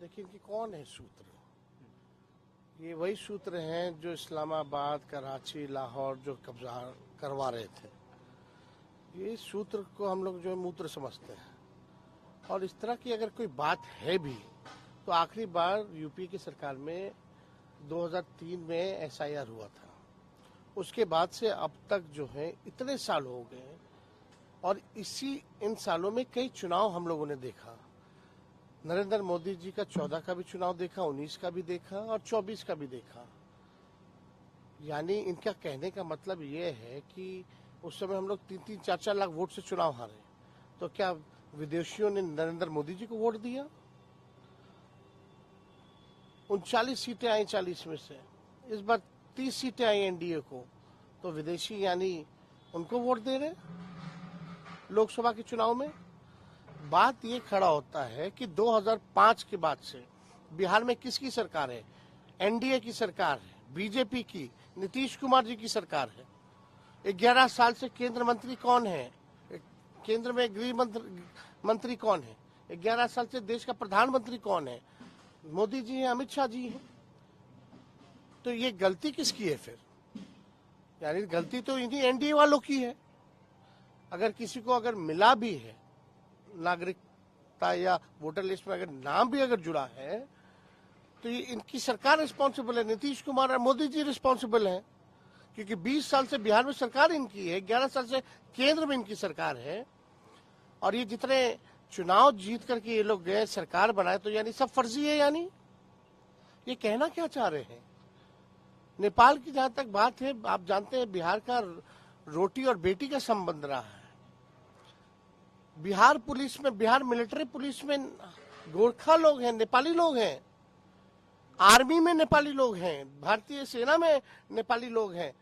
देखिए कि कौन है सूत्र। ये वही सूत्र हैं जो इस्लामाबाद, कराची, लाहौर जो कब्जा करवा रहे थे। ये सूत्र को हम लोग जो है मूत्र समझते हैं। और इस तरह की अगर कोई बात है भी तो आखिरी बार यूपी की सरकार में 2003 में एसआईआर हुआ था। उसके बाद से अब तक जो है इतने साल हो गए और इन सालों में कई चुनाव हम लोगों ने देखा। नरेंद्र मोदी जी का 14 का भी चुनाव देखा, 19 का भी देखा और 24 का भी देखा। यानी इनका कहने का मतलब ये है कि उस समय हम लोग 3-3, 4-4 लाख वोट से चुनाव हारे, तो क्या विदेशियों ने नरेंद्र मोदी जी को वोट दिया? 39 सीटें आई 40 में से, इस बार 30 सीटें आई एनडीए को, तो विदेशी यानी उनको वोट दे रहे लोकसभा के चुनाव में। बात ये खड़ा होता है कि 2005 के बाद से बिहार में किसकी सरकार है? एनडीए की सरकार है, बीजेपी की, नीतीश कुमार जी की सरकार है। 11 साल से केंद्र मंत्री कौन है? केंद्र में गृह मंत्री कौन है? 11 साल से देश का प्रधानमंत्री कौन है? मोदी जी हैं, अमित शाह जी हैं। तो ये गलती किसकी है फिर? यानी गलती तो इन्हीं एनडीए वालों की है। अगर किसी को अगर मिला भी है नागरिकता या वोटर लिस्ट में अगर नाम भी अगर जुड़ा है तो ये इनकी सरकार रिस्पॉन्सिबल है, नीतीश कुमार और मोदी जी रिस्पॉन्सिबल हैं, क्योंकि 20 साल से बिहार में सरकार इनकी है, 11 साल से केंद्र में इनकी सरकार है। और ये जितने चुनाव जीत करके ये लोग गए, सरकार बनाए, तो यानी सब फर्जी है। यानी ये कहना क्या चाह रहे हैं? नेपाल की जहां तक बात है, आप जानते हैं बिहार का रोटी और बेटी का संबंध रहा है। बिहार पुलिस में, बिहार मिलिट्री पुलिस में गोरखा लोग हैं, नेपाली लोग हैं। आर्मी में नेपाली लोग हैं, भारतीय सेना में नेपाली लोग हैं।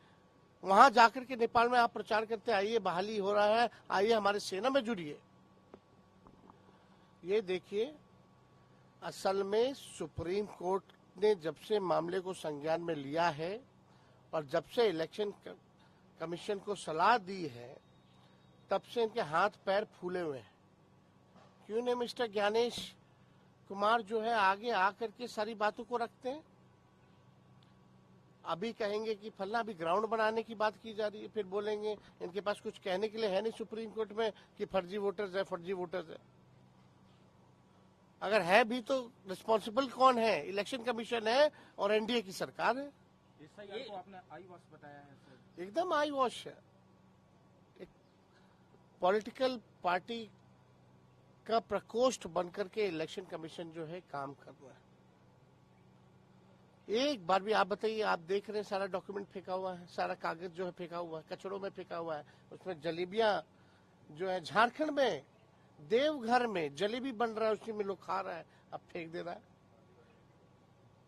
वहां जाकर के नेपाल में आप प्रचार करते आइए बहाली हो रहा है, आइए हमारे सेना में जुड़िए। ये देखिए, असल में सुप्रीम कोर्ट ने जब से मामले को संज्ञान में लिया है और जब से इलेक्शन कमीशन को सलाह दी है, तब से इनके हाथ पैर फूले हुए हैं। क्यों नहीं मिस्टर ज्ञानेश कुमार जो है आगे आकर के सारी बातों को रखते हैं? अभी कहेंगे कि फलना, अभी ग्राउंड बनाने की बात की जा रही है, फिर बोलेंगे इनके पास कुछ कहने के लिए है नहीं सुप्रीम कोर्ट में कि फर्जी वोटर्स है, फर्जी वोटर्स है। अगर है भी तो रिस्पॉन्सिबल कौन है? इलेक्शन कमीशन है और एनडीए की सरकार है। एसआईआर को आपने आई वॉश बताया है सर? एकदम आई वॉश है। एक पॉलिटिकल पार्टी का प्रकोष्ठ बनकर के इलेक्शन कमीशन जो है काम कर रहा है। एक बार भी आप बताइए, आप देख रहे हैं सारा डॉक्यूमेंट फेंका हुआ है, सारा कागज जो है फेंका हुआ है, कचड़ों में फेंका हुआ है। उसमें जलेबियां जो है झारखंड में देवघर में जलेबी बन रहा है, उसी में लोग खा रहा है, अब फेंक दे रहा है।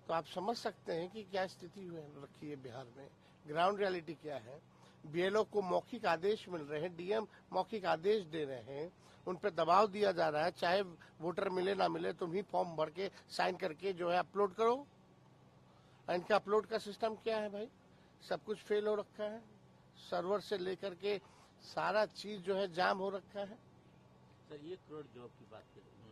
तो आप समझ सकते हैं कि क्या स्थिति रखी है बिहार में, ग्राउंड रियलिटी क्या है। बीएलओ को मौखिक आदेश मिल रहे हैं, डीएम मौखिक आदेश दे रहे हैं, उन पर दबाव दिया जा रहा है, चाहे वोटर मिले ना मिले तुम ही फॉर्म भर के साइन करके जो है अपलोड करो। इनका अपलोड का सिस्टम क्या है भाई? सब कुछ फेल हो रखा है, सर्वर से लेकर के सारा चीज जो है जाम हो रखा है। सर 1 करोड़ जॉब की बात करें,